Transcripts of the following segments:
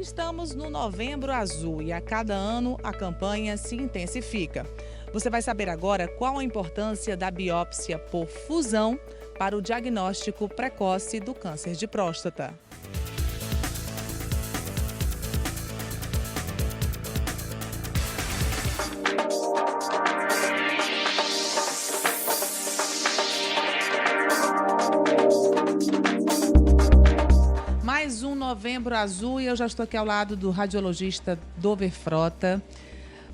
Estamos no Novembro Azul e a cada ano a campanha se intensifica. Você vai saber agora qual a importância da biópsia por fusão para o diagnóstico precoce do câncer de próstata. Mais um Novembro Azul e eu já estou aqui ao lado do radiologista Dover Frota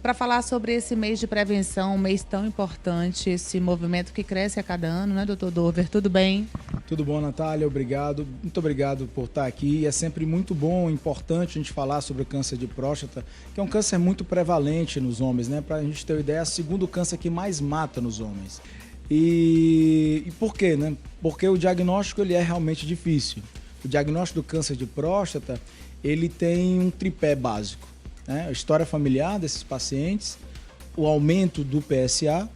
para falar sobre esse mês de prevenção, um mês tão importante, esse movimento que cresce a cada ano, né, doutor Dover? Tudo bem? Tudo bom, Natália? Obrigado. Muito obrigado por estar aqui. É sempre muito bom, importante a gente falar sobre o câncer de próstata, que é um câncer muito prevalente nos homens, né? Para a gente ter uma ideia, é o segundo câncer que mais mata nos homens. E por quê, né? Porque o diagnóstico ele é realmente difícil. O diagnóstico do câncer de próstata, ele tem um tripé básico, né? A história familiar desses pacientes, o aumento do PSA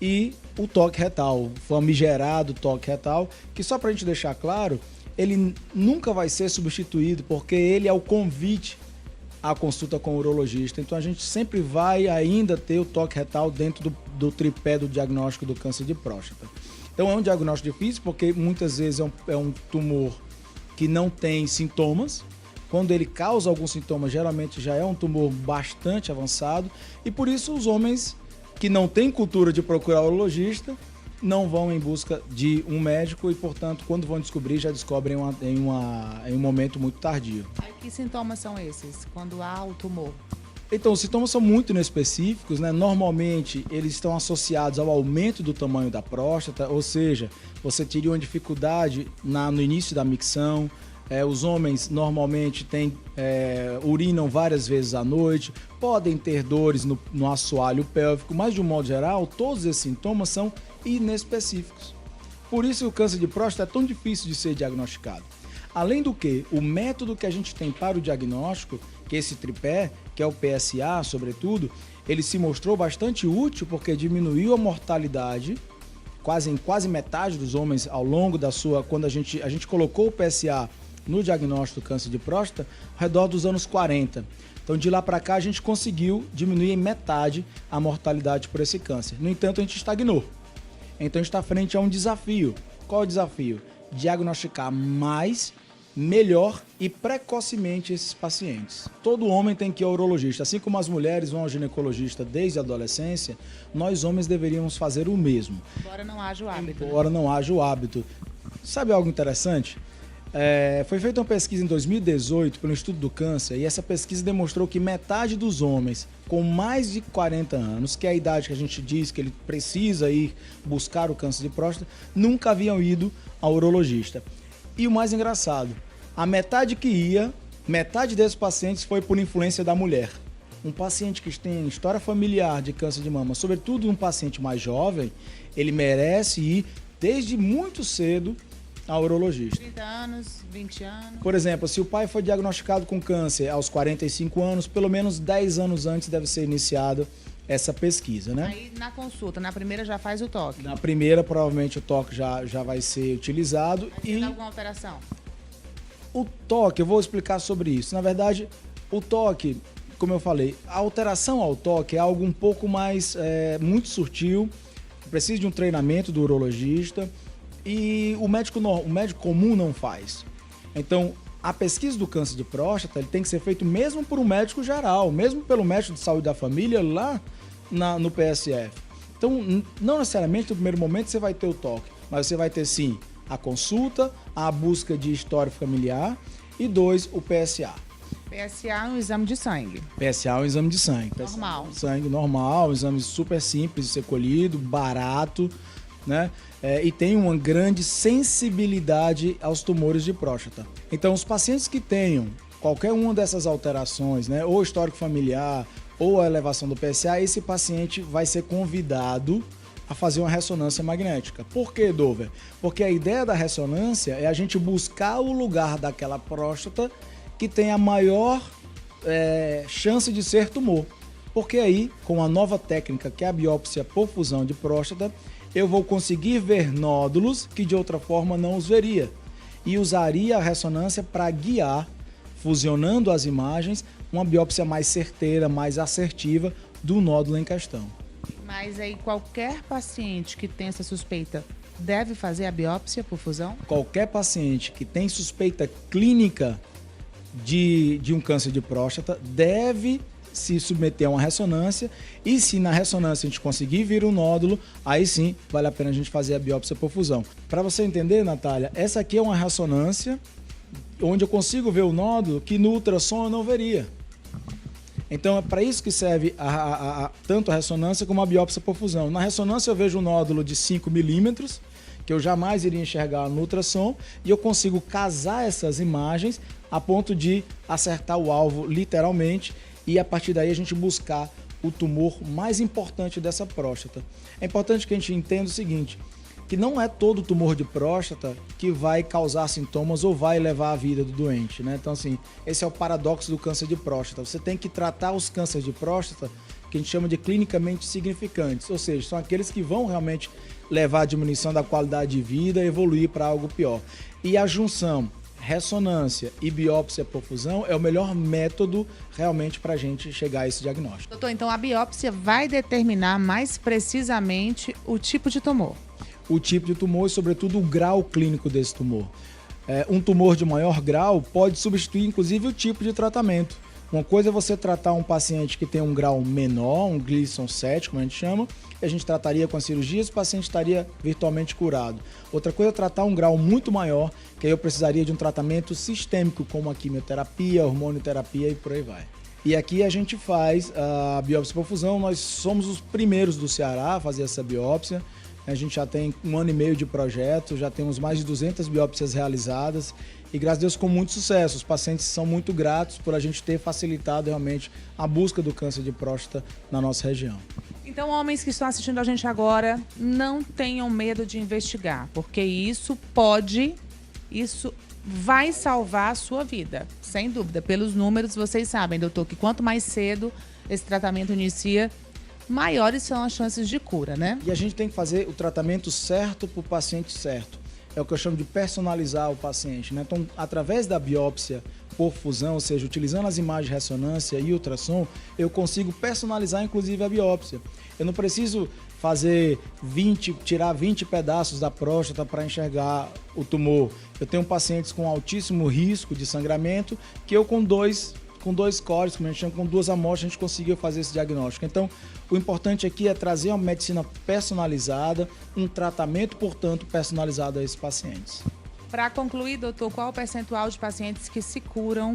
e o toque retal, o famigerado toque retal, que só para a gente deixar claro, ele nunca vai ser substituído, porque ele é o convite à consulta com o urologista. Então a gente sempre vai ainda ter o toque retal dentro do tripé do diagnóstico do câncer de próstata. Então é um diagnóstico difícil, porque muitas vezes é um tumor que não tem sintomas. Quando ele causa algum sintoma, geralmente já é um tumor bastante avançado, e por isso os homens que não têm cultura de procurar urologista não vão em busca de um médico e, portanto, quando vão descobrir, já descobrem em um momento muito tardio. Aí, que sintomas são esses, quando há o tumor? Então, os sintomas são muito inespecíficos, né? Normalmente, eles estão associados ao aumento do tamanho da próstata, ou seja, você teria uma dificuldade no início da micção. Os homens normalmente urinam várias vezes à noite, podem ter dores no assoalho pélvico, mas de um modo geral, todos esses sintomas são inespecíficos. Por isso o câncer de próstata é tão difícil de ser diagnosticado. Além do que, o método que a gente tem para o diagnóstico, que é esse tripé, que é o PSA, sobretudo, ele se mostrou bastante útil porque diminuiu a mortalidade em quase metade dos homens ao longo da sua... Quando a gente colocou o PSA no diagnóstico do câncer de próstata, ao redor dos anos 40. Então, de lá para cá, a gente conseguiu diminuir em metade a mortalidade por esse câncer. No entanto, a gente estagnou. Então, a gente está frente a um desafio. Qual é o desafio? Diagnosticar mais, melhor e precocemente esses pacientes. Todo homem tem que ir ao urologista. Assim como as mulheres vão ao ginecologista desde a adolescência, nós homens deveríamos fazer o mesmo. Embora não haja o hábito. Embora não haja o hábito. Sabe algo interessante? Foi feita uma pesquisa em 2018 pelo Instituto do Câncer, e essa pesquisa demonstrou que metade dos homens com mais de 40 anos, que é a idade que a gente diz que ele precisa ir buscar o câncer de próstata, nunca haviam ido ao urologista. E o mais engraçado, a metade que ia, metade desses pacientes foi por influência da mulher. Um paciente que tem história familiar de câncer de mama, sobretudo um paciente mais jovem, ele merece ir desde muito cedo ao urologista. 30 anos, 20 anos. Por exemplo, se o pai foi diagnosticado com câncer aos 45 anos, pelo menos 10 anos antes deve ser iniciada essa pesquisa, né? Aí na consulta, na primeira já faz o toque. Na primeira, provavelmente o toque já vai ser utilizado. Mas tem alguma alteração? O toque, eu vou explicar sobre isso. Na verdade, o toque, como eu falei, a alteração ao toque é algo um pouco mais, muito sutil, precisa de um treinamento do urologista, e o médico comum não faz. Então, a pesquisa do câncer de próstata ele tem que ser feito mesmo por um médico geral, mesmo pelo médico de saúde da família lá no PSF. Então, não necessariamente no primeiro momento você vai ter o toque, mas você vai ter sim a consulta, a busca de história familiar e 2, o PSA. PSA é um exame de sangue. PSA é um exame de sangue. Normal. Sangue normal, um exame super simples de ser colhido, barato, né? E tem uma grande sensibilidade aos tumores de próstata. Então, os pacientes que tenham qualquer uma dessas alterações, né, ou histórico familiar, ou a elevação do PSA, esse paciente vai ser convidado a fazer uma ressonância magnética. Por que, Dover? Porque a ideia da ressonância é a gente buscar o lugar daquela próstata que tem a maior chance de ser tumor. Porque aí, com a nova técnica, que é a biópsia por fusão de próstata, eu vou conseguir ver nódulos que de outra forma não os veria. E usaria a ressonância para guiar fusionando as imagens, uma biópsia mais certeira, mais assertiva do nódulo em questão. Mas aí qualquer paciente que tem essa suspeita deve fazer a biópsia por fusão? Qualquer paciente que tem suspeita clínica de um câncer de próstata deve se submeter a uma ressonância, e se na ressonância a gente conseguir vir um nódulo, aí sim vale a pena a gente fazer a biópsia por fusão. Para você entender, Natália, essa aqui é uma ressonância onde eu consigo ver o nódulo que no ultrassom eu não veria. Então é para isso que serve tanto a ressonância como a biópsia por fusão. Na ressonância eu vejo um nódulo de 5 milímetros, que eu jamais iria enxergar no ultrassom, e eu consigo casar essas imagens a ponto de acertar o alvo literalmente, e a partir daí a gente buscar o tumor mais importante dessa próstata. É importante que a gente entenda o seguinte, que não é todo tumor de próstata que vai causar sintomas ou vai levar à vida do doente, né? Então, assim, esse é o paradoxo do câncer de próstata. Você tem que tratar os cânceres de próstata que a gente chama de clinicamente significantes, ou seja, são aqueles que vão realmente levar à diminuição da qualidade de vida e evoluir para algo pior. E a junção ressonância e biópsia por fusão é o melhor método realmente para a gente chegar a esse diagnóstico. Doutor, então a biópsia vai determinar mais precisamente o tipo de tumor? O tipo de tumor e, sobretudo, o grau clínico desse tumor. Um tumor de maior grau pode substituir, inclusive, o tipo de tratamento. Uma coisa é você tratar um paciente que tem um grau menor, um Gleason 7, como a gente chama, e a gente trataria com a cirurgia, esse paciente estaria virtualmente curado. Outra coisa é tratar um grau muito maior, que aí eu precisaria de um tratamento sistêmico, como a quimioterapia, hormonioterapia e por aí vai. E aqui a gente faz a biópsia por fusão, nós somos os primeiros do Ceará a fazer essa biópsia. A gente já tem 1 ano e meio de projeto, já temos mais de 200 biópsias realizadas e, graças a Deus, com muito sucesso. Os pacientes são muito gratos por a gente ter facilitado realmente a busca do câncer de próstata na nossa região. Então, homens que estão assistindo a gente agora, não tenham medo de investigar, porque isso vai salvar a sua vida, sem dúvida. Pelos números, vocês sabem, doutor, que quanto mais cedo esse tratamento inicia, maiores são as chances de cura, né? E a gente tem que fazer o tratamento certo para o paciente certo. É o que eu chamo de personalizar o paciente, né? Então, através da biópsia por fusão, ou seja, utilizando as imagens de ressonância e ultrassom, eu consigo personalizar, inclusive, a biópsia. Eu não preciso tirar 20 pedaços da próstata para enxergar o tumor. Eu tenho pacientes com altíssimo risco de sangramento que eu com dois cores, como a gente chama, com 2 amostras, a gente conseguiu fazer esse diagnóstico. Então, o importante aqui é trazer uma medicina personalizada, um tratamento, portanto, personalizado a esses pacientes. Para concluir, doutor, qual o percentual de pacientes que se curam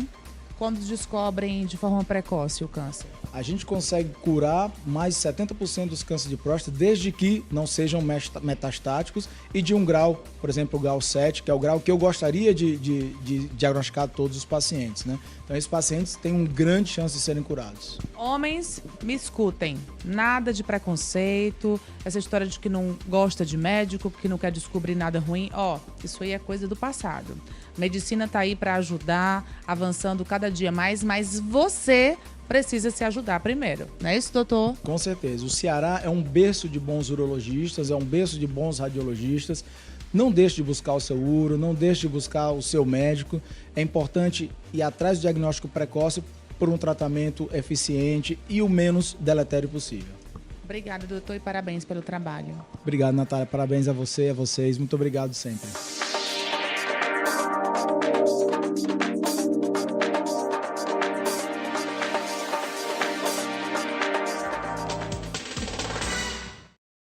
quando descobrem de forma precoce o câncer? A gente consegue curar mais de 70% dos cânceres de próstata, desde que não sejam metastáticos e de um grau, por exemplo, o grau 7, que é o grau que eu gostaria de diagnosticar todos os pacientes, né? Então, esses pacientes têm uma grande chance de serem curados. Homens, me escutem. Nada de preconceito, essa história de que não gosta de médico, que não quer descobrir nada ruim. Isso aí é coisa do passado. Medicina está aí para ajudar, avançando cada dia mais, mas você precisa se ajudar primeiro. Não é isso, doutor? Com certeza. O Ceará é um berço de bons urologistas, é um berço de bons radiologistas. Não deixe de buscar o seu uro, não deixe de buscar o seu médico. É importante ir atrás do diagnóstico precoce por um tratamento eficiente e o menos deletério possível. Obrigada, doutor, e parabéns pelo trabalho. Obrigado, Natália. Parabéns a você e a vocês. Muito obrigado sempre.